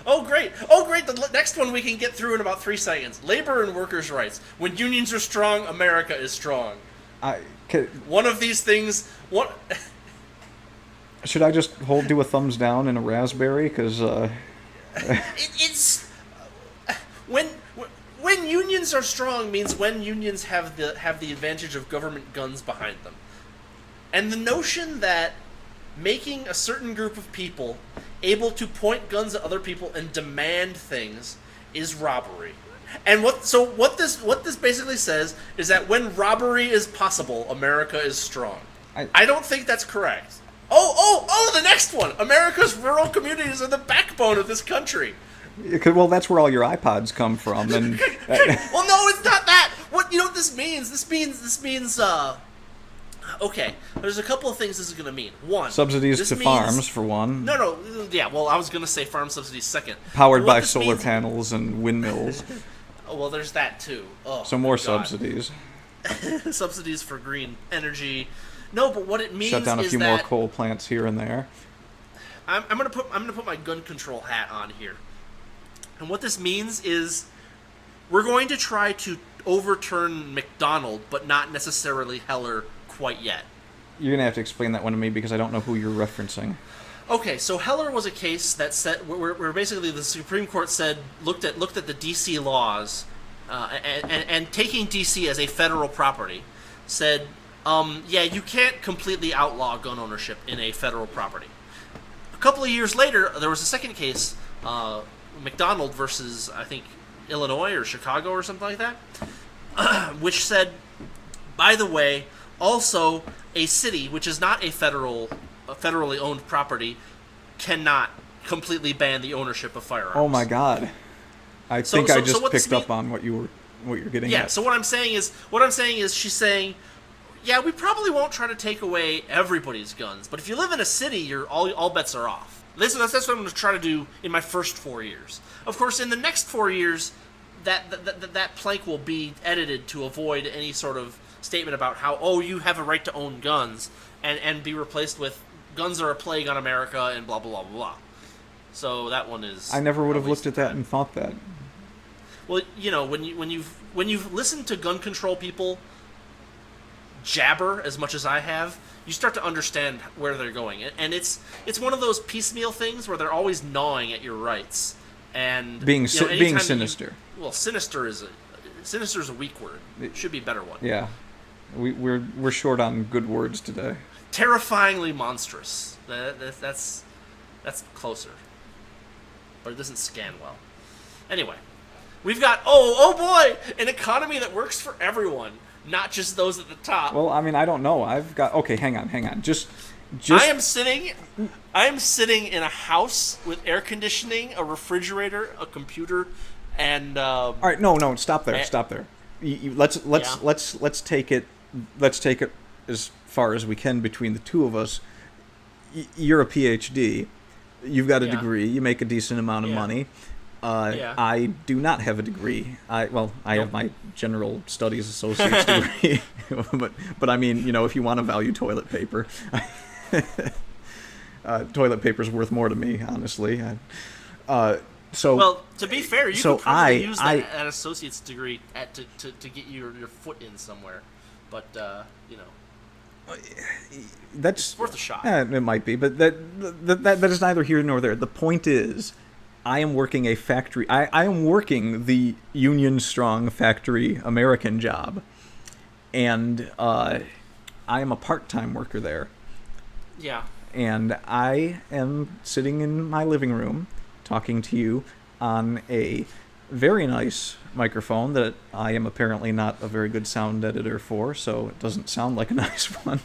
Oh, great. Oh, great. The next one we can get through in about 3 seconds. Labor and workers' rights. When unions are strong, America is strong. I ca One of these things. What? should I just do a thumbs down and a raspberry? Because It's when when unions are strong means when unions have the advantage of government guns behind them, and the notion that making a certain group of people able to point guns at other people and demand things is robbery. And what this basically says is that when robbery is possible, America is strong. I don't think that's correct. The next one. America's rural communities are the backbone of this country. well, that's where all your iPods come from, and Well, no, it's not that. What you know what this means? This means okay, there's a couple of things this is going to mean. One, subsidies this to means, farms for one. No, yeah. Well, I was going to say farm subsidies second. Powered What by this solar means- panels and windmills. Oh, well, there's that too. Oh, So more good God. subsidies. Subsidies for green energy. No, but what it means Shut down a is few more that coal plants here and there. I'm gonna put my gun control hat on here, and what this means is we're going to try to overturn McDonald, but not necessarily Heller quite yet. You're gonna have to explain that one to me because I don't know who you're referencing. Okay, so Heller was a case that said where basically the Supreme Court said looked at the D.C. laws and taking D.C. as a federal property said, yeah, you can't completely outlaw gun ownership in a federal property. A couple of years later, there was a second case, McDonald versus I think Illinois or Chicago or something like that, which said, by the way, also a city which is not a federally owned property cannot completely ban the ownership of firearms. Oh my God! I So- think so- I so just what this picked up on what you're getting Yeah, at. so what I'm saying is she's saying, yeah, we probably won't try to take away everybody's guns, but if you live in a city, you're all bets are off. That's what I'm going to try to do in my first 4 years. Of course, in the next 4 years, that plank will be edited to avoid any sort of statement about how you have a right to own guns, and be replaced with guns are a plague on America and blah blah blah blah. So that one is. I never would have probably looked at that and thought that. Well, you know, when you've listened to gun control people jabber as much as I have, you start to understand where they're going, and it's one of those piecemeal things where they're always gnawing at your rights and Being you know, being anytime that sinister. sinister is a weak word. It should be a better one. Yeah, we're short on good words today. Terrifyingly monstrous. That's closer, but it doesn't scan well. Anyway, we've got oh boy, an economy that works for everyone, not just those at the top. Well, I mean, I don't know. I've got okay. Hang on. Just I am sitting in a house with air conditioning, a refrigerator, a computer, and all right. No. Stop there. Stop there. Let's take it. Let's take it as far as we can between the two of us. You're a PhD. You've got a degree. You make a decent amount of money. I do not have a degree. I have my general studies associate's degree, but I mean, you know, if you want to value toilet paper, toilet paper's worth more to me, honestly. So well, to be fair, you so could probably I- use I- that associate's degree to get your foot in somewhere, but you know, that's it's worth a shot. It might be, but that is neither here nor there. The point is, I am working a factory. I am working the union strong factory American job, and I am a part-time worker there. Yeah. And I am sitting in my living room talking to you on a very nice microphone that I am apparently not a very good sound editor for, so it doesn't sound like a nice one.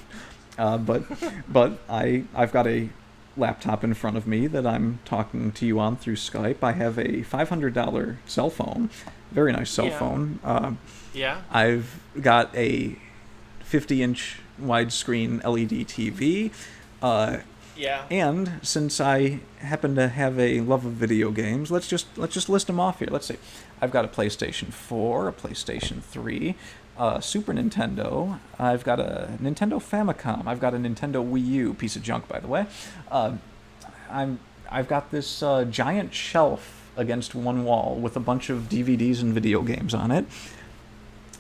But I've got a laptop in front of me that I'm talking to you on through Skype. I have a $500 cell phone, very nice cell phone. Yeah. I've got a 50-inch widescreen LED TV. And since I happen to have a love of video games, let's just list them off here. Let's see. I've got a PlayStation 4, a PlayStation 3, Super Nintendo. I've got a Nintendo Famicom. I've got a Nintendo Wii U, piece of junk, by the way. I've got this giant shelf against one wall with a bunch of DVDs and video games on it.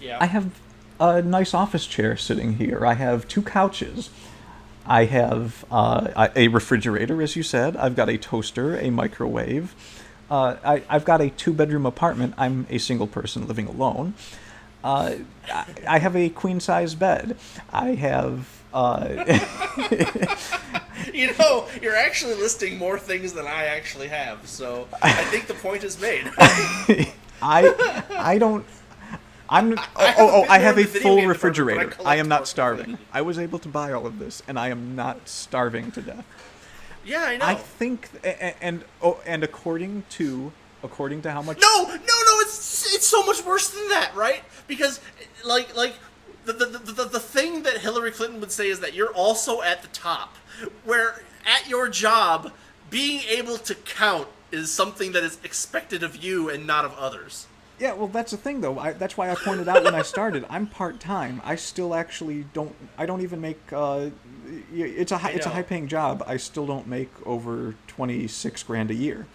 Yeah. I have a nice office chair sitting here. I have 2 couches. I have a refrigerator, as you said. I've got a toaster, a microwave. I've got a 2-bedroom apartment. I'm a single person living alone. I have a queen-size bed. I have... You're actually listing more things than I actually have, so I think the point is made. I don't... I have a full refrigerator. I am not starving. I was able to buy all of this, and I am not starving to death. Yeah, I know. I think, and according to how much... No, it's so much worse than that, right? Because like the thing that Hillary Clinton would say is that you're also at the top, where at your job being able to count is something that is expected of you and not of others. Yeah, well, that's the thing, though. That's why I pointed out when I started. I'm part-time. I still actually don't... I don't even make... it's a high-paying job. I still don't make over $26,000 a year.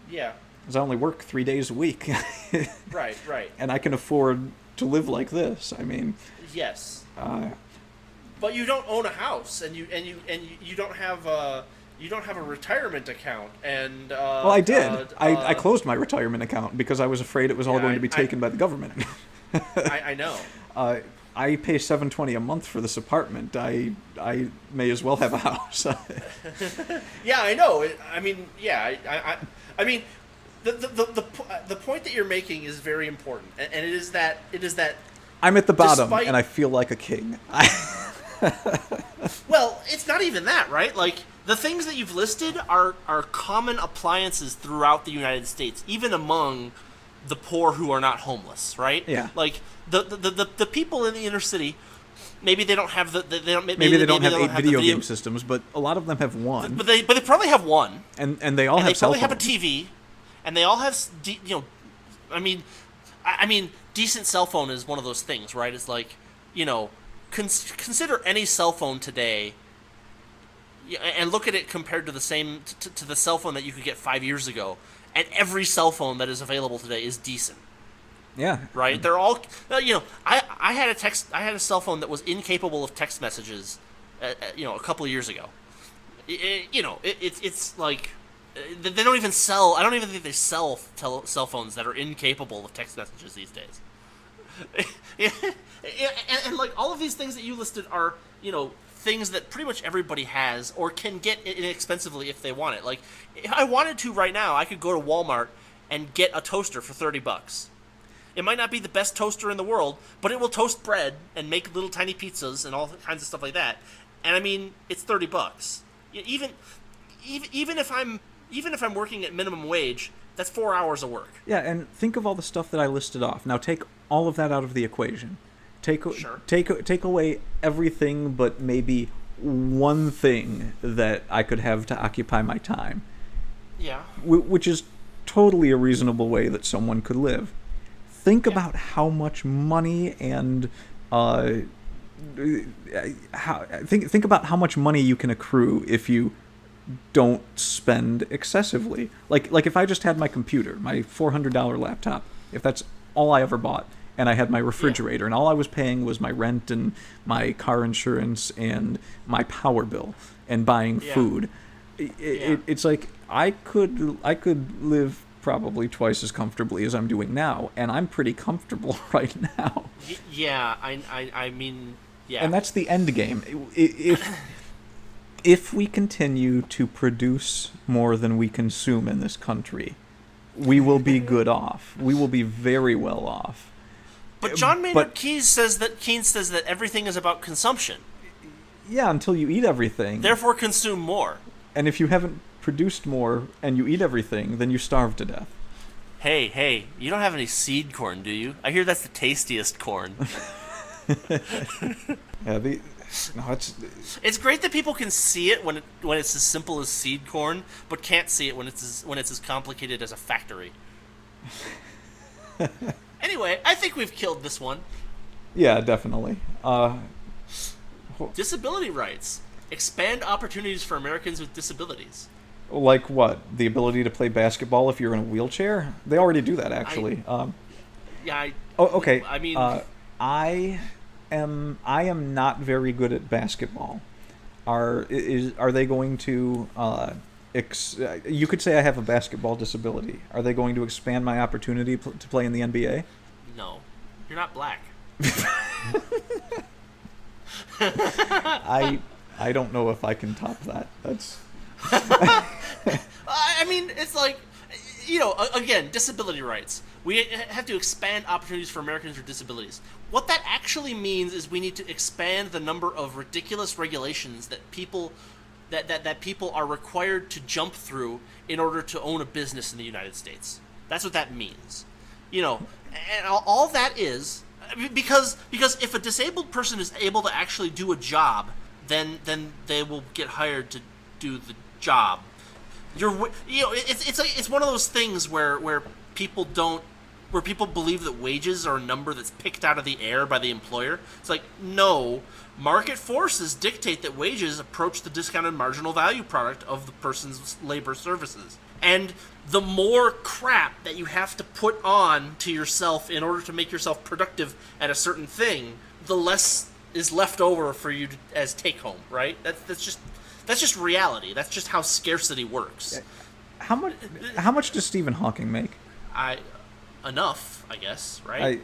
Yeah. Because I only work 3 days a week. Right. And I can afford to live like this. I mean... Yes. But you don't own a house, and you don't have a... You don't have a retirement account, and... well, I did. I closed my retirement account because I was afraid it was all going to be taken by the government. I know. I pay $720 a month for this apartment. I may as well have a house. Yeah, I know. I mean, the point that you're making is very important, and it is that I'm at the bottom, and I feel like a king. Well, it's not even that, right? Like, the things that you've listed are common appliances throughout the United States, even among the poor who are not homeless, right? Yeah. Like the people in the inner city, maybe they don't have maybe they don't have 8 video game systems, but a lot of them have one. But they probably have one. And they all have cell phones. They probably have a TV, and they all have I mean decent cell phone is one of those things, right? It's like, consider any cell phone today. And look at it compared to the to the cell phone that you could get 5 years ago, and every cell phone that is available today is decent. Yeah. Right. They're all. I had a cell phone that was incapable of text messages. A couple of years ago. It's like they don't even sell. I don't even think they sell cell phones that are incapable of text messages these days. and like all of these things that you listed are things that pretty much everybody has or can get inexpensively if they want it. Like, if I wanted to right now, I could go to Walmart and get a toaster for $30. It might not be the best toaster in the world, but it will toast bread and make little tiny pizzas and all kinds of stuff like that. And I mean, it's $30. Even if I'm working at minimum wage, that's 4 hours of work. Yeah, and think of all the stuff that I listed off. Now take all of that out of the equation. Take away everything but maybe one thing that I could have to occupy my time. Yeah. Which is totally a reasonable way that someone could live. Think about how much money and think about how much money you can accrue if you don't spend excessively. Like if I just had my computer, my $400 laptop, if that's all I ever bought, and I had my refrigerator, and all I was paying was my rent and my car insurance and my power bill and buying food. It's like I could live probably twice as comfortably as I'm doing now, and I'm pretty comfortable right now. I mean, yeah. And that's the end game. If we continue to produce more than we consume in this country, we will be good off. We will be very well off. But John Maynard Keynes says that everything is about consumption. Yeah, until you eat everything. Therefore, consume more. And if you haven't produced more and you eat everything, then you starve to death. Hey, you don't have any seed corn, do you? I hear that's the tastiest corn. It's great that people can see it when it's as simple as seed corn, but can't see it when it's as complicated as a factory. Anyway, I think we've killed this one. Yeah, definitely. Disability rights. Expand opportunities for Americans with disabilities. Like what? The ability to play basketball if you're in a wheelchair? They already do that, I actually. yeah, Oh, okay. I mean, I I am not very good at basketball. Are they going to you could say I have a basketball disability. Are they going to expand my opportunity to play in the NBA? no, you're not black. I don't know if I can top that. That's I mean, it's like, again, disability rights. We have to expand opportunities for Americans with disabilities. What that actually means is we need to expand the number of ridiculous regulations that people are required to jump through in order to own a business in the United States. That's what that means. And all that is because if a disabled person is able to actually do a job, then they will get hired to do the job. It's one of those things where people don't where people believe that wages are a number that's picked out of the air by the employer. It's like, no, market forces dictate that wages approach the discounted marginal value product of the person's labor services. And the more crap that you have to put on to yourself in order to make yourself productive at a certain thing, the less is left over for you as take home, right? That's just reality. That's just how scarcity works. How much does Stephen Hawking make? Enough, I guess, right?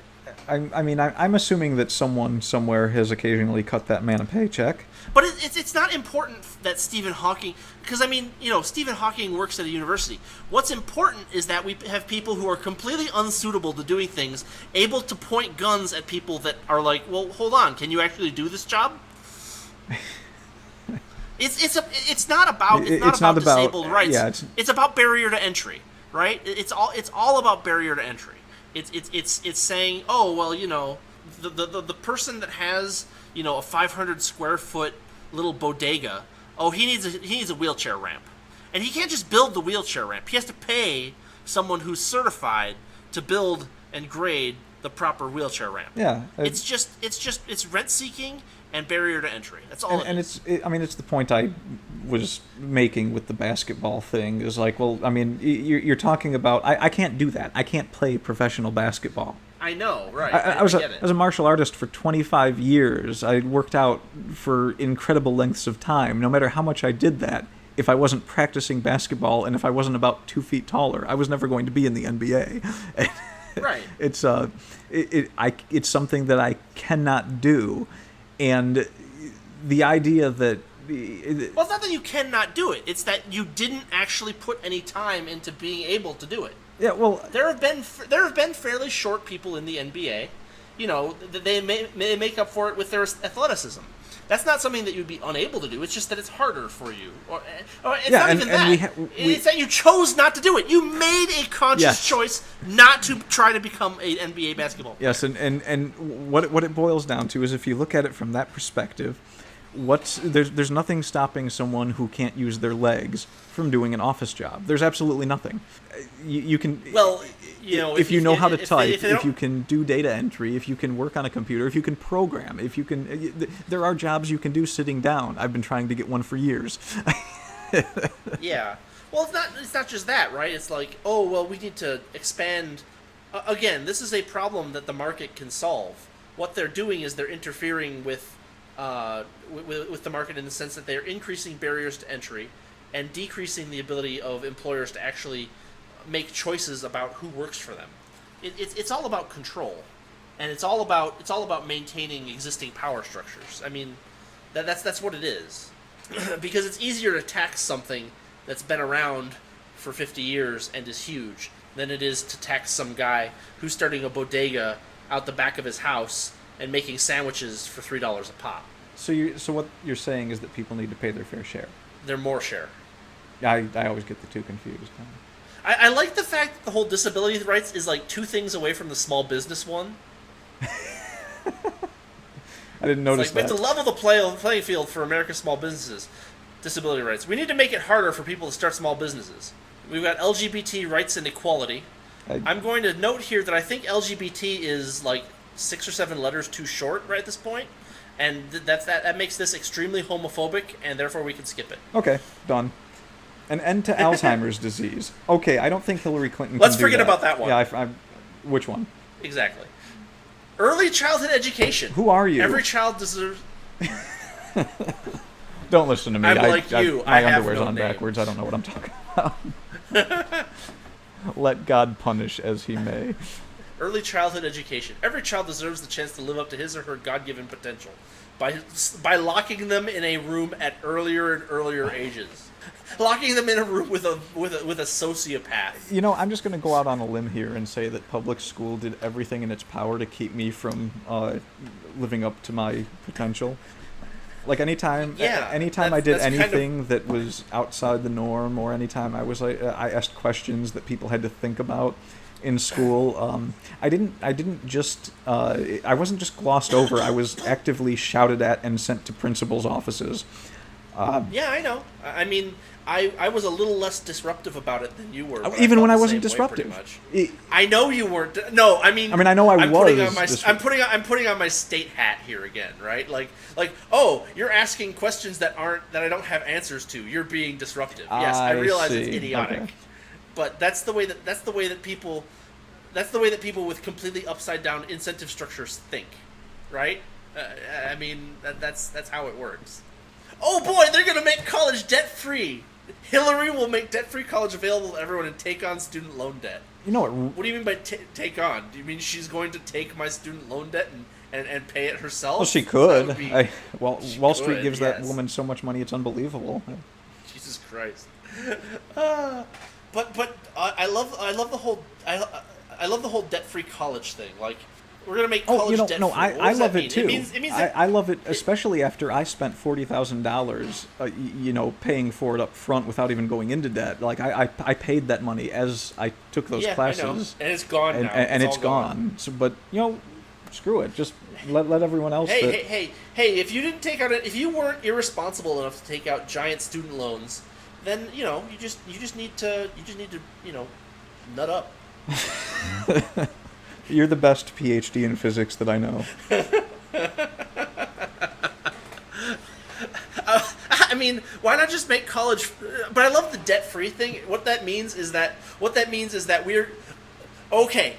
I mean, I'm assuming that someone somewhere has occasionally cut that man a paycheck. But it's not important that Stephen Hawking, because I mean, Stephen Hawking works at a university. What's important is that we have people who are completely unsuitable to doing things, able to point guns at people that are like, well, hold on, can you actually do this job? It's not about disabled rights. Yeah, it's about barrier to entry, right? It's all about barrier to entry. It's saying, oh well, the person that has a 500 square foot little bodega, oh he needs a wheelchair ramp, and he can't just build the wheelchair ramp. He has to pay someone who's certified to build and grade the proper wheelchair ramp. Yeah, it's rent seeking and barrier to entry. That's all. And it's the point I was making with the basketball thing. Is like, well, I mean, you're talking about I can't do that. I can't play professional basketball. I know, right? I was a martial artist for 25 years. I worked out for incredible lengths of time. No matter how much I did that, if I wasn't practicing basketball and if I wasn't about 2 feet taller, I was never going to be in the NBA. Right. It's something that I cannot do. And the idea that well, it's not that you cannot do it. It's that you didn't actually put any time into being able to do it. Yeah, well, there have been fairly short people in the NBA. They make up for it with their athleticism. That's not something that you'd be unable to do. It's just that it's harder for you. Or it's not even that. It's that you chose not to do it. You made a conscious choice not to try to become an NBA basketball player. Yes, and what it boils down to is if you look at it from that perspective, there's nothing stopping someone who can't use their legs from doing an office job. There's absolutely nothing. You can if you know how to type, if you can do data entry, if you can work on a computer, if you can program, if you can there are jobs you can do sitting down. I've been trying to get one for years. Yeah. Well, it's not just that, right? It's like, oh, well, we need to expand. Again, this is a problem that the market can solve. What they're doing is they're interfering with the market in the sense that they're increasing barriers to entry and decreasing the ability of employers to actually make choices about who works for them. It's all about control, and it's all about maintaining existing power structures. I mean, that's what it is, because it's easier to tax something that's been around for 50 years and is huge than it is to tax some guy who's starting a bodega out the back of his house and making sandwiches for $3 a pop. So what you're saying is that people need to pay their fair share. Their more share. I always get the two confused. I like the fact that the whole disability rights is like two things away from the small business one. I didn't notice that. We have to level the playing field for America's small businesses. Disability rights. We need to make it harder for people to start small businesses. We've got LGBT rights and equality. I'm going to note here that I think LGBT is like 6 or 7 letters too short right at this point, and that makes this extremely homophobic, and therefore we can skip it. Okay, done. An end to Alzheimer's disease. Okay, I don't think Hillary Clinton Let's can do forget that. about that one. Yeah, which one? Exactly. Early childhood education. Who are you? Every child deserves... Don't listen to me. I'm like you. My I have underwear's no on name. backwards. I don't know what I'm talking about. Let God punish as he may. Early childhood education. Every child deserves the chance to live up to his or her God-given potential by locking them in a room at earlier and earlier ages. Locking them in a room with a sociopath. You know, I'm just going to go out on a limb here and say that public school did everything in its power to keep me from living up to my potential. Like anytime I did anything that was outside the norm, or anytime I asked questions that people had to think about in school, I wasn't just glossed over. I was actively shouted at and sent to principals' offices. Yeah, I know. I mean, I was a little less disruptive about it than you were. Even when I wasn't disruptive. I know you weren't. No, I mean, I know I'm putting on my state hat here again, right? Like, oh, you're asking questions that I don't have answers to. You're being disruptive. Yes, I realize it's idiotic, okay. But that's the way that people with completely upside down incentive structures think, right? I mean, that's how it works. Oh boy, they're going to make college debt-free. Hillary will make debt-free college available to everyone and take on student loan debt. You know what? What do you mean by take on? Do you mean she's going to take my student loan debt and pay it herself? Well, she could. Wall Street gives that woman so much money, it's unbelievable. Jesus Christ. But I love the whole debt-free college thing. Like, we're gonna make college debt-free. No, I love it too. It means I love it, especially after I spent $40,000, paying for it up front without even going into debt. Like I paid that money as I took those classes, I know. And it's gone now. And it's gone. So, but screw it. Just let everyone else. Hey! If you didn't take out if you weren't irresponsible enough to take out giant student loans, then you just need to nut up. You're the best PhD in physics that I know. I mean, why not just make college? But I love the debt-free thing. What that means is that we're okay.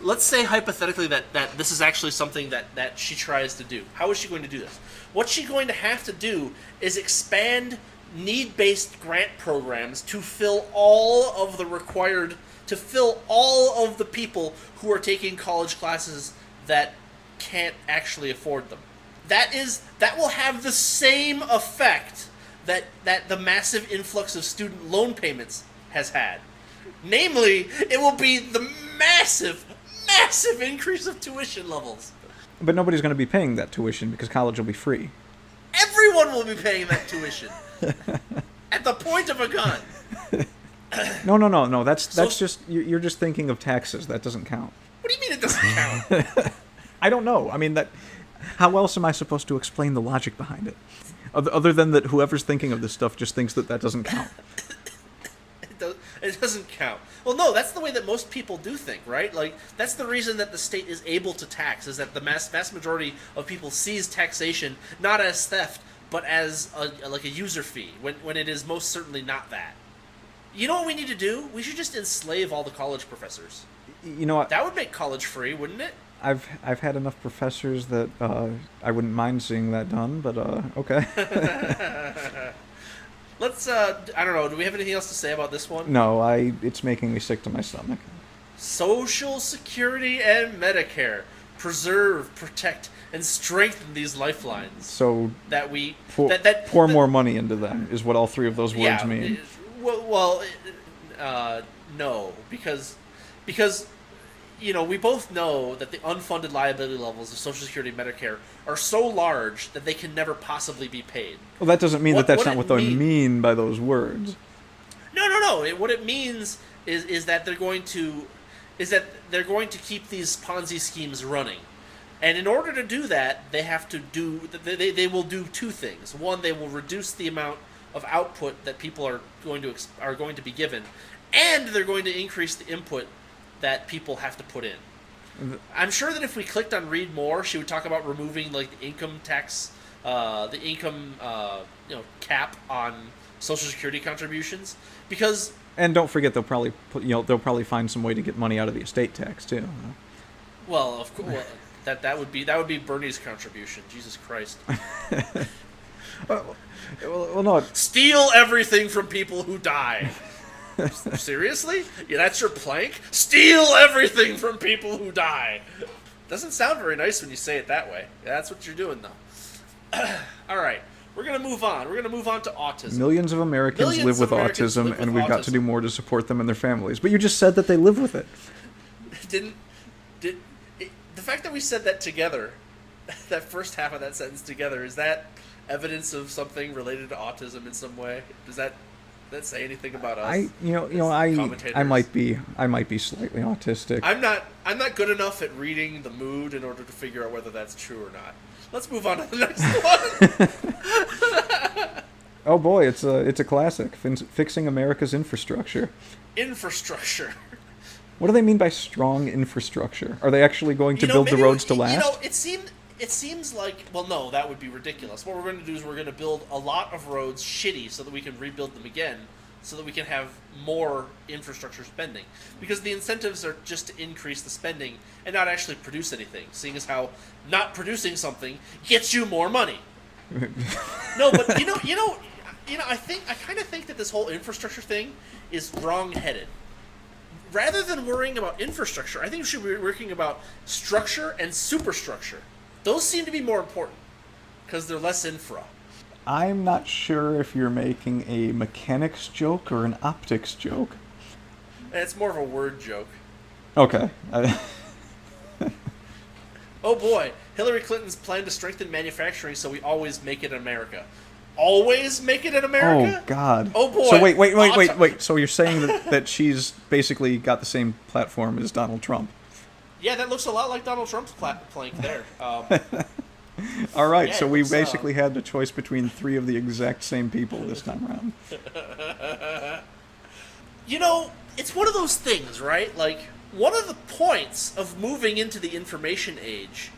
Let's say hypothetically that this is actually something that she tries to do. How is she going to do this? What she's going to have to do is expand need-based grant programs to fill all of the people who are taking college classes that can't actually afford them. That will have the same effect that the massive influx of student loan payments has had. Namely, it will be the massive increase of tuition levels. But nobody's going to be paying that tuition because college will be free. Everyone will be paying that tuition. At the point of a gun. No. That's just you're just thinking of taxes. That doesn't count. What do you mean it doesn't count? I don't know. I mean, how else am I supposed to explain the logic behind it? Other than that, whoever's thinking of this stuff just thinks that doesn't count. It doesn't count. Well, no, that's the way that most people do think, right? Like, that's the reason that the state is able to tax, is that the vast majority of people sees taxation not as theft, but as a user fee, when it is most certainly not that. You know what we need to do? We should just enslave all the college professors. You know what? That would make college free, wouldn't it? I've had enough professors that I wouldn't mind seeing that done, but okay. Let's I don't know, do we have anything else to say about this one? No, it's making me sick to my stomach. Social Security and Medicare. Preserve, protect, and strengthen these lifelines. So that we pour more money into them is what all three of those words mean. No, because we both know that the unfunded liability levels of Social Security and Medicare are so large that they can never possibly be paid. Well, that doesn't mean that's not what they mean by those words. No. What it means is that they're going to keep these Ponzi schemes running. And in order to do that, they will do two things. One, they will reduce the amount of output that people are going to be given, and they're going to increase the input that people have to put in. I'm sure that if we clicked on read more, she would talk about removing like the income tax, cap on Social Security contributions, because And don't forget, they'll probably find some way to get money out of the estate tax too. well, of course, that would be Bernie's contribution. Jesus Christ. Well, no. Steal everything from people who die. Seriously? Yeah, that's your plank? Steal everything from people who die. Doesn't sound very nice when you say it that way. Yeah, that's what you're doing, though. All right. We're going to move on. We're going to move on to autism. Millions of Americans live with autism, and we've got to do more to support them and their families. But you just said that they live with it. The fact that we said that together, that first half of that sentence together, is that evidence of something related to autism in some way? Does that say anything about us? I might be slightly autistic. I'm not good enough at reading the mood in order to figure out whether that's true or not. Let's move on to the next one. Oh boy, it's a classic. Fixing America's infrastructure. Infrastructure. What do they mean by strong infrastructure? Are they actually going to build the roads to last? It seems like, well, no, that would be ridiculous. What we're going to do is we're going to build a lot of roads shitty so that we can rebuild them again, so that we can have more infrastructure spending. Because the incentives are just to increase the spending and not actually produce anything, seeing as how not producing something gets you more money. No, but I kind of think that this whole infrastructure thing is wrong-headed. Rather than worrying about infrastructure, I think we should be working about structure and superstructure. Those seem to be more important because they're less infra. I'm not sure if you're making a mechanics joke or an optics joke. It's more of a word joke. Okay. Oh boy, Hillary Clinton's plan to strengthen manufacturing so we always make it in America. Always make it in America? Oh God. Oh boy. So wait. So you're saying that she's basically got the same platform as Donald Trump? Yeah, that looks a lot like Donald Trump's plank there. All right, yeah, so we basically had the choice between three of the exact same people this time around. It's one of those things, right? Like, one of the points of moving into the information age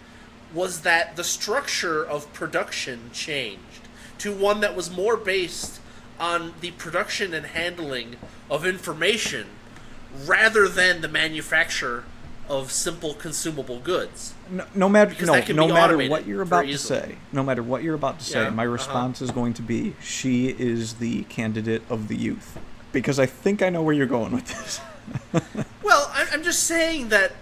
was that the structure of production changed to one that was more based on the production and handling of information rather than the manufacture of simple consumable goods. No matter what you're about to say, my response is going to be, she is the candidate of the youth. Because I think I know where you're going with this. Well, I'm just saying that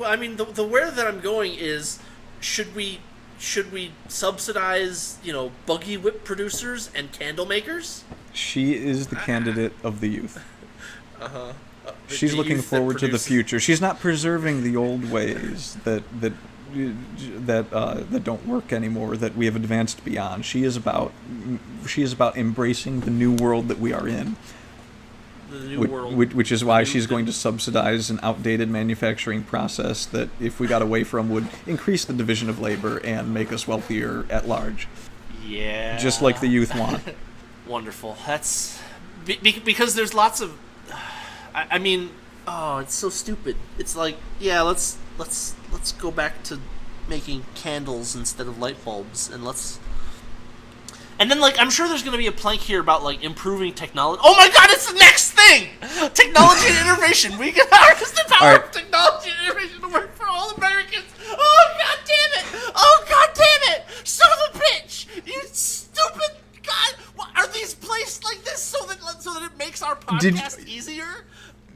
I mean, the where that I'm going is, should we subsidize, buggy whip producers and candle makers? She is the candidate of the youth. Uh-huh. She's looking forward to the future. She's not preserving the old ways that don't work anymore, that we have advanced beyond. She is about embracing the new world that we are in. The new world. Which is why she's going to subsidize an outdated manufacturing process that, if we got away from, would increase the division of labor and make us wealthier at large. Yeah. Just like the youth want. Wonderful. That's because there's lots of. I mean, it's so stupid. It's like, yeah, let's go back to making candles instead of light bulbs, and then, like, I'm sure there's going to be a plank here about, like, improving technology. Oh my God, it's the next thing! Technology and innovation. We can harness the power of technology and innovation to work for all Americans. Oh God damn it! Oh God damn it! Son of a bitch! You stupid God! Are these placed like this so that it makes our podcast easier?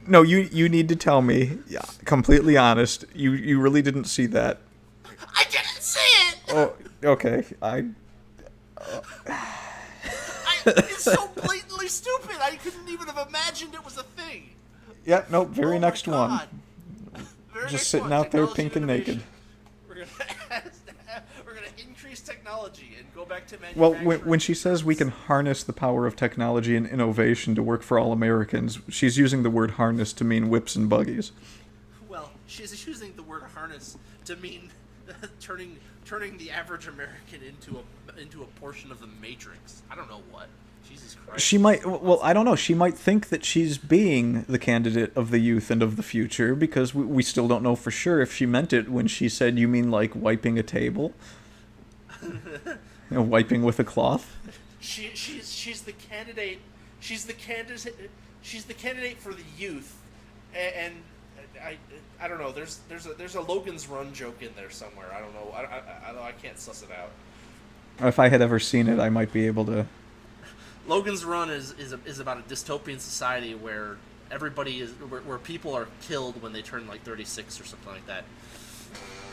No, you need to tell me, completely honest, you really didn't see that. I didn't see it! Oh, okay. It's so blatantly stupid, I couldn't even have imagined it was a thing. Yeah, no, very next one. Just sitting out there Technology pink and naked. We're gonna increase technology and go back to manufacturing. Well, when she says we can harness the power of technology and innovation to work for all Americans, she's using the word harness to mean whips and buggies. Well, she's using the word harness to mean turning the average American into a portion of the Matrix. I don't know what. Jesus Christ. She might. Well, I don't know. She might think that she's being the candidate of the youth and of the future, because we still don't know for sure if she meant it when she said, "You mean like wiping a table?" Wiping with a cloth. She's she's the candidate. She's the candidate. She's the candidate for the youth, and I don't know. There's a Logan's Run joke in there somewhere. I don't know. I can't suss it out. If I had ever seen it, I might be able to. Logan's Run is about a dystopian society where everybody is where people are killed when they turn like 36 or something like that.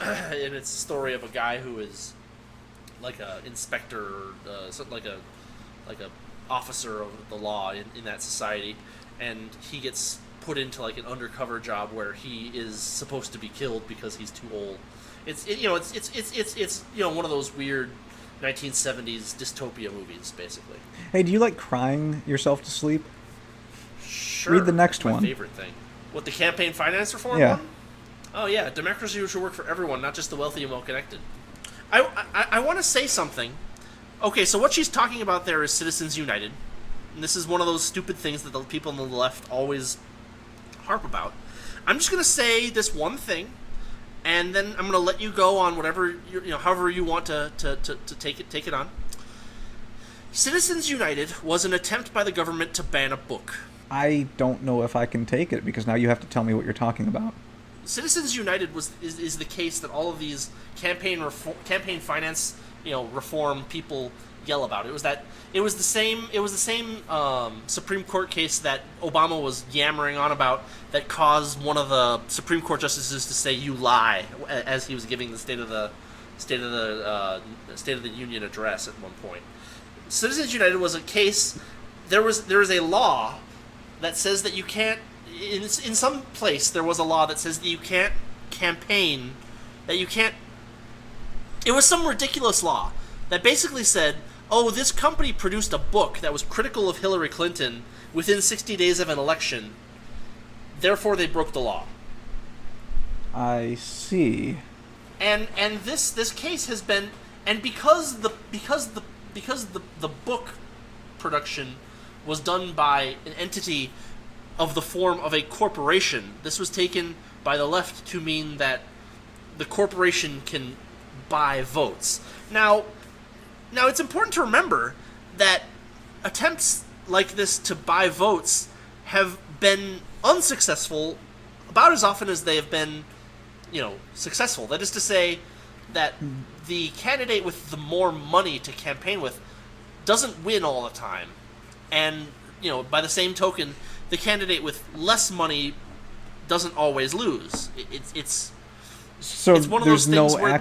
And it's a story of a guy who is like a inspector, like a officer of the law in that society, and he gets put into like an undercover job where he is supposed to be killed because he's too old. It's one of those weird 1970s dystopia movies, basically. Hey, do you like crying yourself to sleep? Sure. Read the next one. My favorite thing. What, the campaign finance reform Yeah. one? Oh yeah, democracy should work for everyone, not just the wealthy and well-connected. I want to say something. Okay, so what she's talking about there is Citizens United. And this is one of those stupid things that the people on the left always harp about. I'm just going to say this one thing, and then I'm going to let you go on whatever, however you want to take it on. Citizens United was an attempt by the government to ban a book. I don't know if I can take it, because now you have to tell me what you're talking about. Citizens United is the case that all of these campaign finance reform people yell about. It was the same Supreme Court case that Obama was yammering on about that caused one of the Supreme Court justices to say "you lie" as he was giving the State of the Union address at one point. Citizens United was a case. There is a law that says that you can't. In some place, there was a law that says that you can't campaign. That you can't. It was some ridiculous law that basically said, "Oh, this company produced a book that was critical of Hillary Clinton within 60 days of an election. Therefore, they broke the law." I see. And this case has been, and because the book production was done by an entity of the form of a corporation, this was taken by the left to mean that the corporation can buy votes. Now it's important to remember that attempts like this to buy votes have been unsuccessful about as often as they have been, successful. That is to say that the candidate with the more money to campaign with doesn't win all the time. And, by the same token, the candidate with less money doesn't always lose. It's one of those things where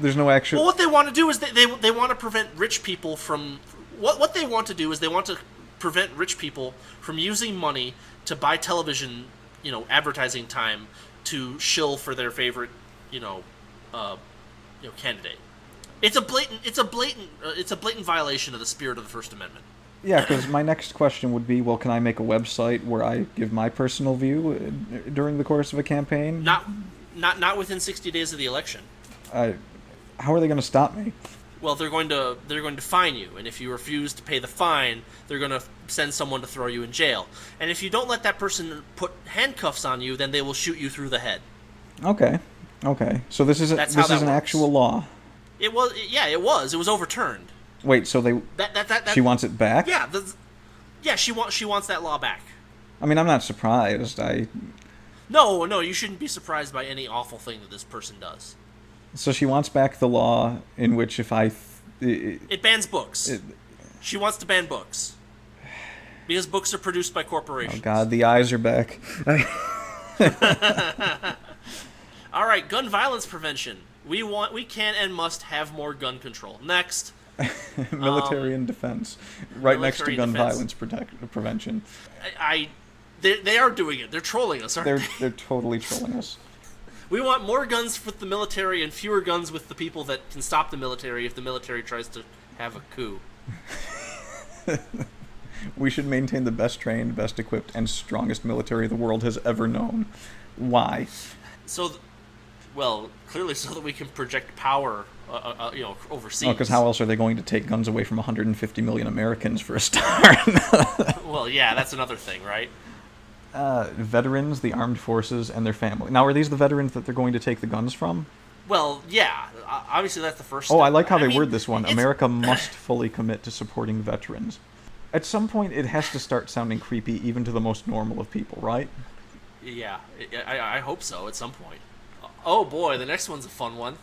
there's no actual. Well, what they want to do is they want to prevent rich people from. What they want to do is they want to prevent rich people from using money to buy television, advertising time to shill for their favorite, candidate. It's a blatant violation of the spirit of the First Amendment. Yeah, because my next question would be, well, can I make a website where I give my personal view during the course of a campaign? Not within 60 days of the election. How are they going to stop me? Well, they're going to fine you, and if you refuse to pay the fine, they're going to send someone to throw you in jail. And if you don't let that person put handcuffs on you, then they will shoot you through the head. Okay. So this is an actual law. It was. Yeah, it was. It was overturned. Wait, so they? She wants it back? Yeah. She wants that law back. I mean, I'm not surprised. No, you shouldn't be surprised by any awful thing that this person does. So she wants back the law in which if it bans books. She wants to ban books because books are produced by corporations. Oh God, the eyes are back. All right, gun violence prevention. We can and must have more gun control. Next. Military and defense, right next to gun violence prevention. They are doing it. They're trolling us, aren't they? They're totally trolling us. We want more guns with the military and fewer guns with the people that can stop the military if the military tries to have a coup. We should maintain the best trained, best equipped, and strongest military the world has ever known. Why? Clearly so that we can project power, overseas. Oh, because how else are they going to take guns away from 150 million Americans for a start? Well, yeah, that's another thing, right? Veterans, the armed forces, and their family. Now, are these the veterans that they're going to take the guns from? Well, yeah, obviously that's the first Oh, step. I like how they mean, word this one. it's America must fully commit to supporting veterans. At some point, it has to start sounding creepy even to the most normal of people, right? yeah. I hope so at some point. Oh boy, the next one's a fun one.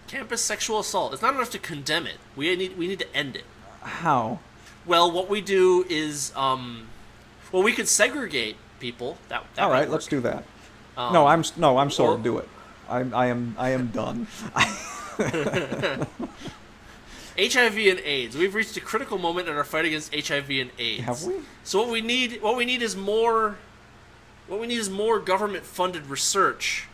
Campus sexual assault. It's not enough to condemn it. We need to end it. How? Well, what we do is well, we could segregate people. That All might right, work. let's do that. Um, I'm sold. or- Do it. I am done. HIV and AIDS. We've reached a critical moment in our fight against HIV and AIDS. Have we? So what we need is more government-funded research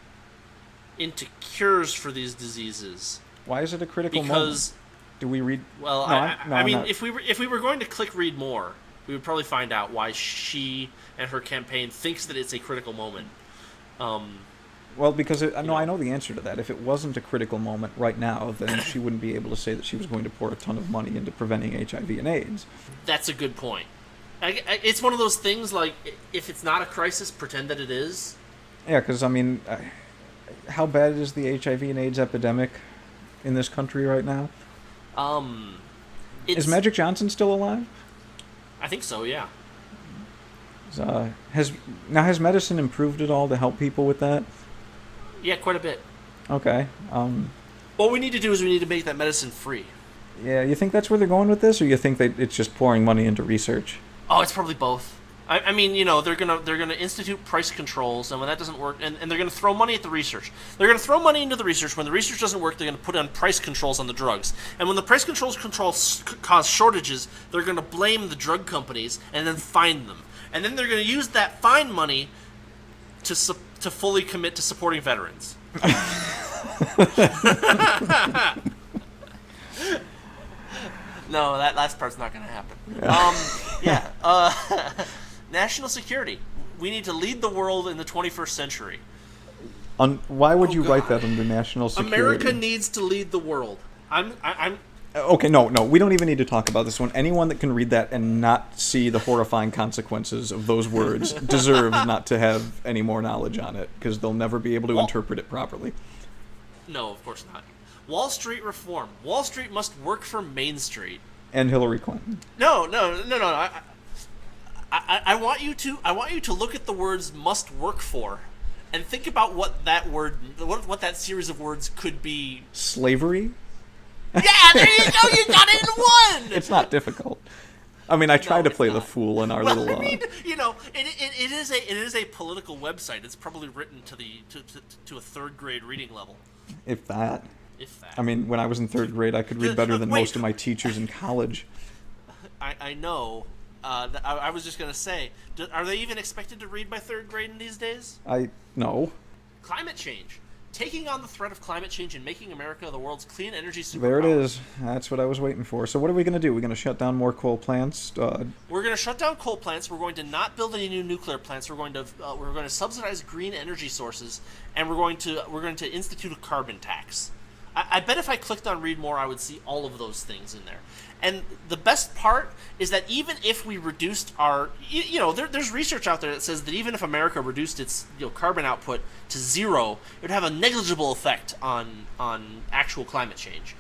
into cures for these diseases. Why is it a critical moment? Because, Do we read? well, No, I I'm mean, not. if we were going to click read more, we would probably find out why she and her campaign thinks that it's a critical moment. Well, because I know. know the answer to that. If it wasn't a critical moment right now, then she wouldn't be able to say that she was going to pour a ton of money into preventing HIV and AIDS. That's a good point. It's one of those things like, if it's not a crisis, pretend that it is. Yeah, because I mean, how bad is the HIV and AIDS epidemic in this country right now? Is Magic Johnson still alive? I think so. Yeah. Has medicine improved at all to help people with that? Yeah, quite a bit. Okay. What we need to do is we need to make that medicine free. Yeah, you think that's where they're going with this, or you think that it's just pouring money into research? Oh, it's probably both. I mean, they're gonna institute price controls, and when that doesn't work, and they're gonna throw money at the research. They're gonna throw money into the research. When the research doesn't work, they're gonna put on price controls on the drugs. And when the price controls cause shortages, they're gonna blame the drug companies and then fine them. And then they're gonna use that fine money to fully commit to supporting veterans. No, that last part's not going to happen. National security. We need to lead the world in the 21st century. Why would you write God. that under national security? America needs to lead the world. I'm Okay, no, we don't even need to talk about this one. Anyone that can read that and not see the horrifying consequences of those words deserves not to have any more knowledge on it, because they'll never be able to interpret it properly. No, of course not. Wall Street reform. Wall Street must work for Main Street. And Hillary Clinton. No. I want you to look at the words "must work for," and think about what that series of words could be. Slavery? Yeah, there you go. You got it in one. It's not difficult. I mean, I try to play the fool in our Well, little. I mean, it is a political website. It's probably written to a third grade reading level. If that. If that. I mean, when I was in third grade, I could read better than most of my teachers in college. I know. I was just gonna say, are they even expected to read by third grade in these days? No. Climate change. Taking on the threat of climate change and making America the world's clean energy superpower. There it is. That's what I was waiting for. So what are we going to do? We're going to shut down more coal plants? We're going to shut down coal plants. We're going to not build any new nuclear plants. We're going to subsidize green energy sources, and we're going to institute a carbon tax. I bet if I clicked on read more, I would see all of those things in there. And the best part is that even if we reduced our, there's research out there that says that even if America reduced its carbon output to zero, it would have a negligible effect on actual climate change.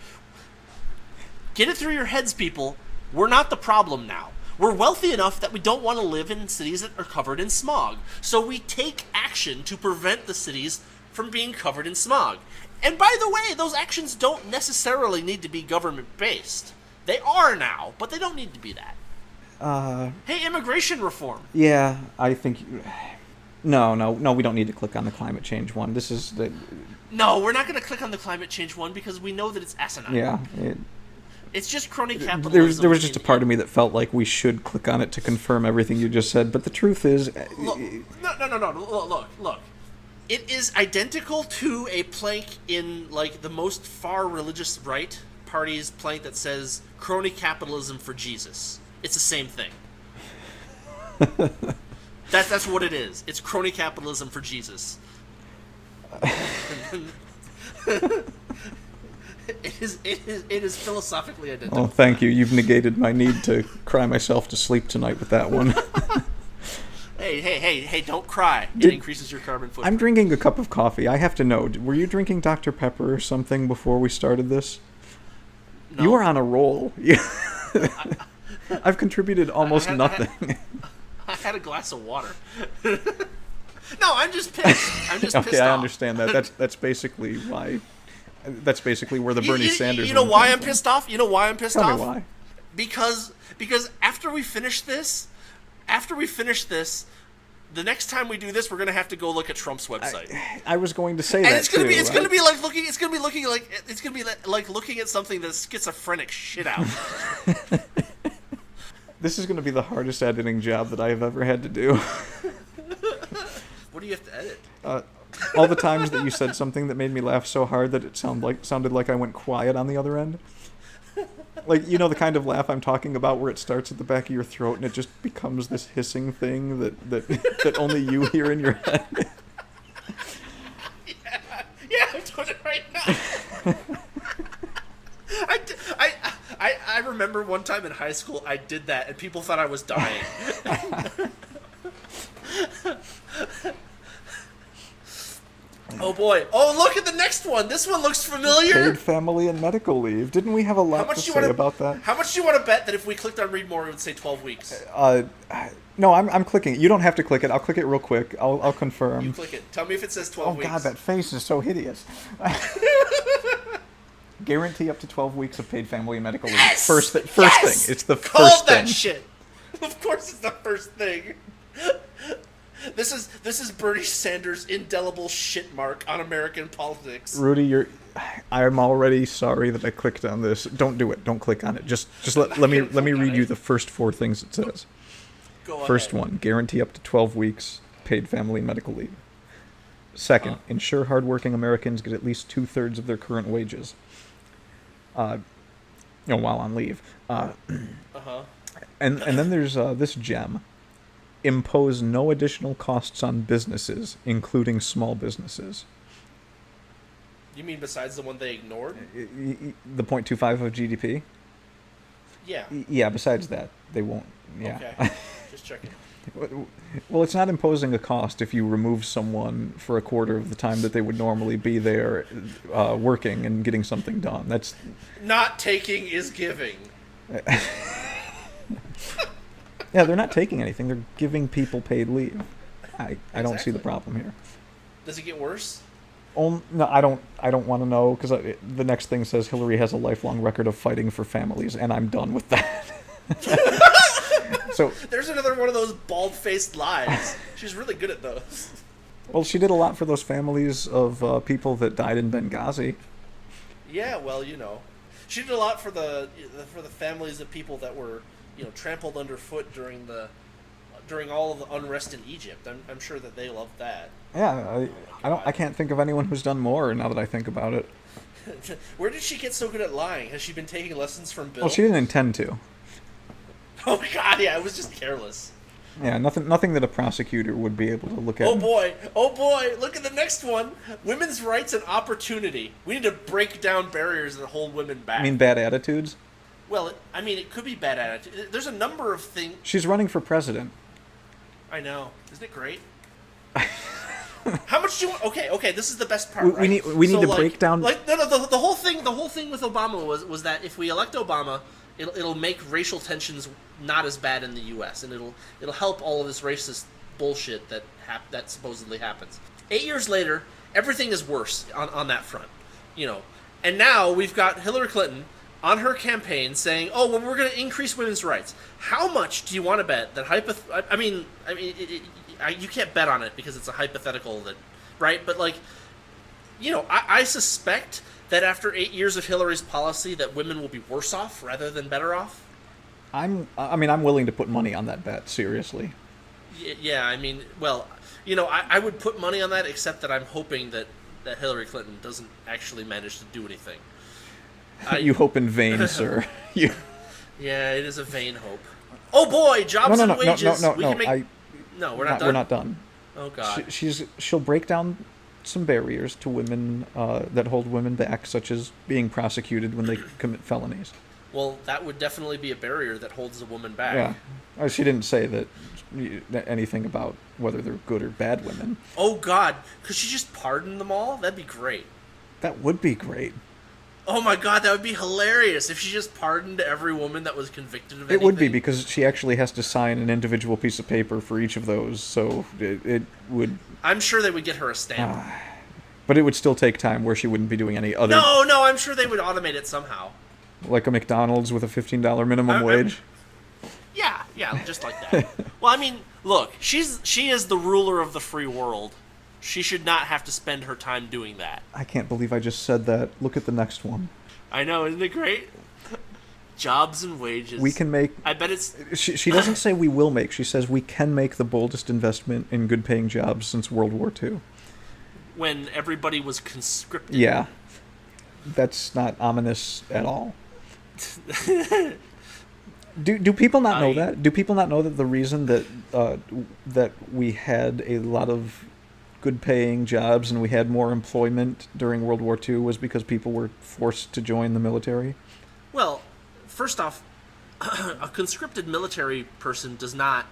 Get it through your heads, people. We're not the problem now. We're wealthy enough that we don't want to live in cities that are covered in smog. So we take action to prevent the cities from being covered in smog. And by the way, those actions don't necessarily need to be government-based. They are now, but they don't need to be that. Hey, immigration reform. Yeah, I think... No, we don't need to click on the climate change one. This is the... No, we're not going to click on the climate change one because we know that it's asinine. Yeah. It's just crony capitalism. There was just a part of me that felt like we should click on it to confirm everything you just said, but the truth is... Look, no. Look. It is identical to a plank in, the most far religious right party's plank that says crony capitalism for Jesus. It's the same thing. That's what it is. It's crony capitalism for Jesus. It is philosophically identical. Oh, thank you. You've negated my need to cry myself to sleep tonight with that one. Hey! Don't cry. It Did- increases your carbon footprint. I'm drinking a cup of coffee. I have to know. Were you drinking Dr. Pepper or something before we started this? No. You are on a roll. I've contributed almost nothing. I had a glass of water. No, I'm just pissed. I'm just pissed Okay, I off. understand that. That's basically why. That's basically where the Bernie Sanders. You know one why came I'm from. pissed off? You know why I'm pissed Tell off? me why. Because after we finish this, the next time we do this, we're gonna have to go look at Trump's website. I was going to say And that it's gonna too. be like looking at something that schizophrenic shit out. This is going to be the hardest editing job that I have ever had to do. What do you have to edit? All the times that you said something that made me laugh so hard that it sounded like I went quiet on the other end. Like, you know, the kind of laugh I'm talking about where it starts at the back of your throat and it just becomes this hissing thing that only you hear in your head. Yeah, I'm doing it right now. I remember one time in high school I did that and people thought I was dying. Oh boy! Oh, look at the next one. This one looks familiar. Paid family and medical leave. Didn't we have a lot to say about that? How much do you want to bet that if we clicked on read more, it would say 12 weeks? No, I'm clicking it. You don't have to click it. I'll click it real quick. I'll confirm. You click it. Tell me if it says 12 Oh weeks. God, that face is so hideous. Guarantee up to 12 weeks of paid family and medical leave. Yes! First thing. It's the Called first that thing. shit. Of course, it's the first thing. This is Bernie Sanders' indelible shit mark on American politics. Rudy, I'm already sorry that I clicked on this. Don't do it. Don't click on it. Just let me read you the first 4 things it says. Go First ahead. one, guarantee up to 12 weeks paid family and medical leave. Second, ensure hardworking Americans get at least 2/3 of their current wages. While on leave. And then there's this gem. Impose no additional costs on businesses, including small businesses. You mean besides the one they ignored? The 0.25 of GDP? Yeah. Yeah, besides that, they won't. Yeah. Okay. Just checking. Well, it's not imposing a cost if you remove someone for a quarter of the time that they would normally be there working and getting something done. That's Not taking is giving. Yeah, they're not taking anything. They're giving people paid leave. I don't see the problem here. Does it get worse? No, I don't want to know because the next thing says Hillary has a lifelong record of fighting for families, and I'm done with that. So, There's another one of those bald-faced lies. She's really good at those. well, she did a lot for those families of people that died in Benghazi. Yeah, well, she did a lot for the families of people that were, trampled underfoot during all of the unrest in Egypt. I'm sure that they loved that. Yeah, I can't think of anyone who's done more now that I think about it. Where did she get so good at lying? Has she been taking lessons from Bill? Well, she didn't intend to. Oh God, yeah, it was just careless. Yeah, nothing that a prosecutor would be able to look at. Oh boy, look at the next one. Women's rights and opportunity. We need to break down barriers that hold women back. I mean, bad attitudes? Well, it could be bad attitude. There's a number of things. She's running for president. I know. Isn't it great? How much do you want? Okay, this is the best part. We need to break down. The whole thing with Obama was that if we elect Obama, it'll make racial tensions not as bad in the U.S. and it'll help all of this racist bullshit that supposedly happens. 8 years later, everything is worse on that front, And now we've got Hillary Clinton on her campaign saying, "Oh, well, we're going to increase women's rights." How much do you want to bet that you can't bet on it because it's a hypothetical right? But I suspect that after 8 years of Hillary's policy, that women will be worse off rather than better off. I'm willing to put money on that bet. Seriously. Yeah, I would put money on that, except that I'm hoping that Hillary Clinton doesn't actually manage to do anything. You hope in vain, sir. You. Yeah, it is a vain hope. Oh boy, jobs and wages. No. We're not done. We're not done. Oh God. She'll break down some barriers to women that hold women back, such as being prosecuted when they commit felonies. Well, that would definitely be a barrier that holds a woman back. Yeah. She didn't say that anything about whether they're good or bad women. Oh God, could she just pardon them all? That'd be great. That would be great. Oh my God, that would be hilarious if she just pardoned every woman that was convicted of anything. It would be, because she actually has to sign an individual piece of paper for each of those, so it would... I'm sure they would get her a stamp. But it would still take time, where she wouldn't be doing any other... No, I'm sure they would automate it somehow. Like a McDonald's with a $15 minimum wage? Yeah, just like that. Well, I mean, look, she is the ruler of the free world. She should not have to spend her time doing that. I can't believe I just said that. Look at the next one. I know, isn't it great? Jobs and wages. We can make... I bet it's... She doesn't say we will make. She says we can make the boldest investment in good-paying jobs since World War II. When everybody was conscripted. Yeah. That's not ominous at all. Do people not know that? Do people not know that the reason that we had a lot of good-paying jobs and we had more employment during World War II was because people were forced to join the military? Well, first off, a conscripted military person does not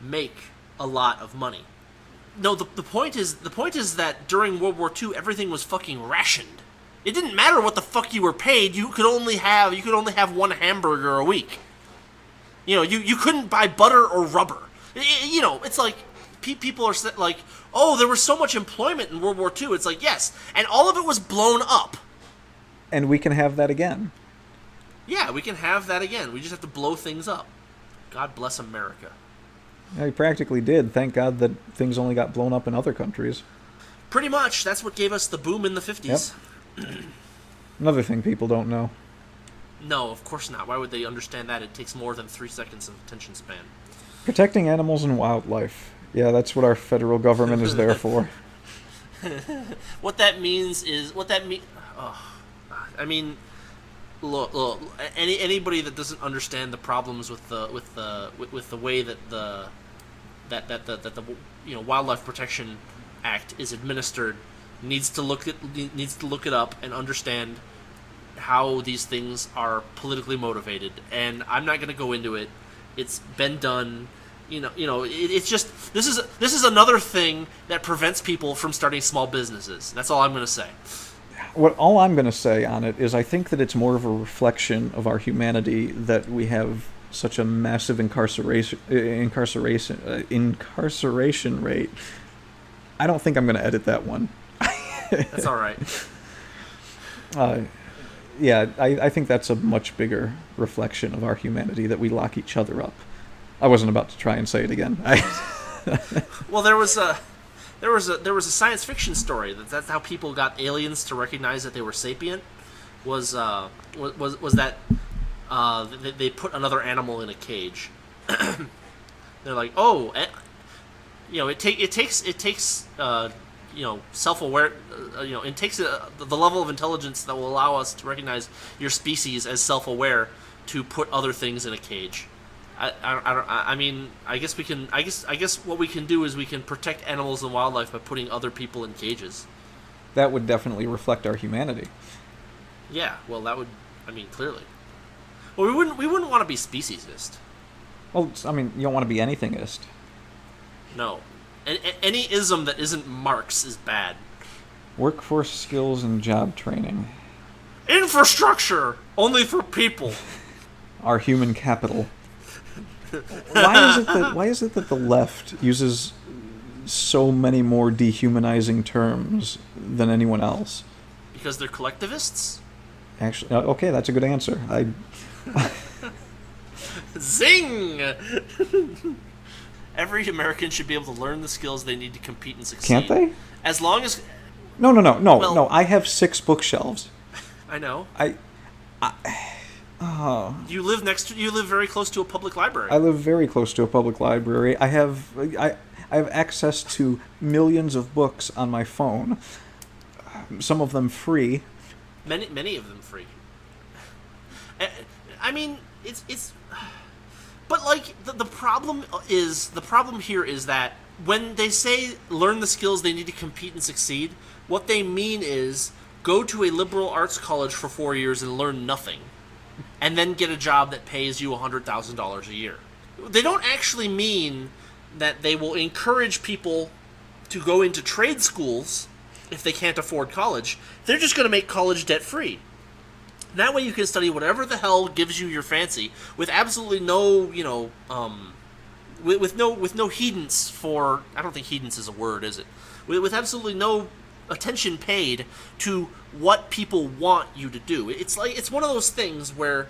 make a lot of money. No, the point is that during World War II, everything was fucking rationed. It didn't matter what the fuck you were paid. You could only have one hamburger a week. You know, you couldn't buy butter or rubber. You know, it's like people are like, oh, there was so much employment in World War II. It's like, yes, and all of it was blown up. And we can have that again. Yeah, we can have that again. We just have to blow things up. God bless America. Yeah, we practically did. Thank God that things only got blown up in other countries. Pretty much. That's what gave us the boom in the 50s. Yep. Another thing people don't know. No, of course not. Why would they understand that? It takes more than 3 seconds of attention span. Protecting animals and wildlife. Yeah, that's what our federal government is there for. What that means is... I mean... Look, anybody that doesn't understand the problems with the way that the Wildlife Protection Act is administered needs to look it up and understand how these things are politically motivated. And I'm not going to go into it. It's been done. It's just this is another thing that prevents people from starting small businesses. That's all I'm going to say. All I'm going to say on it is I think that it's more of a reflection of our humanity that we have such a massive incarceration rate. I don't think I'm going to edit that one. That's all right. Yeah, I think that's a much bigger reflection of our humanity, that we lock each other up. I wasn't about to try and say it again. Well, there was a science fiction story that's how people got aliens to recognize that they were sapient. Was that they put another animal in a cage. They're like, oh, it takes self-aware, it takes the level of intelligence that will allow us to recognize your species as self-aware to put other things in a cage. I guess what we can do is we can protect animals and wildlife by putting other people in cages. That would definitely reflect our humanity. Yeah, well, that would, clearly. Well, we wouldn't want to be speciesist. Well, you don't want to be anythingist. No. Any ism that isn't Marx is bad. Workforce skills and job training. Infrastructure! Only for people. Our human capital. Why is it that the left uses so many more dehumanizing terms than anyone else? Because they're collectivists? Actually, okay, that's a good answer. Zing! Every American should be able to learn the skills they need to compete and succeed. Can't they? As long as... No. I have 6 bookshelves. I know. You live very close to a public library. I live very close to a public library. I have access to millions of books on my phone. Some of them free. Many of them free. It's but like the problem here is that when they say learn the skills they need to compete and succeed, what they mean is go to a liberal arts college for 4 years and learn nothing. and then get a job that pays you $100,000 a year. They don't actually mean that they will encourage people to go into trade schools if they can't afford college. They're just going to make college debt-free. That way you can study whatever the hell gives you your fancy with absolutely no, with no hedance for, I don't think hedance is a word, is it? With absolutely no attention paid to what people want you to do. It's one of those things where,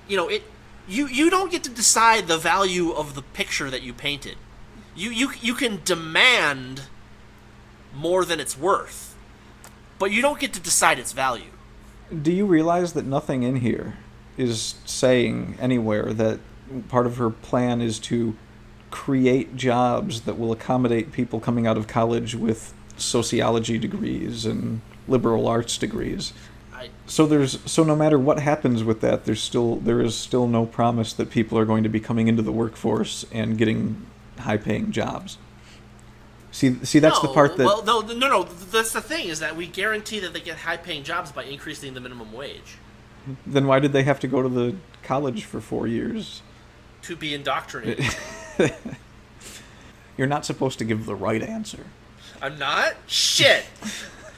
you don't get to decide the value of the picture that you painted. You can demand more than it's worth, but you don't get to decide its value. Do you realize that nothing in here is saying anywhere that part of her plan is to create jobs that will accommodate people coming out of college with sociology degrees and liberal arts degrees? So no matter what happens with that, there is still no promise that people are going to be coming into the workforce and getting high-paying jobs. See, that's the part that... Well, no. That's the thing, is that we guarantee that they get high-paying jobs by increasing the minimum wage. Then why did they have to go to the college for 4 years? To be indoctrinated. You're not supposed to give the right answer. I'm not? Shit!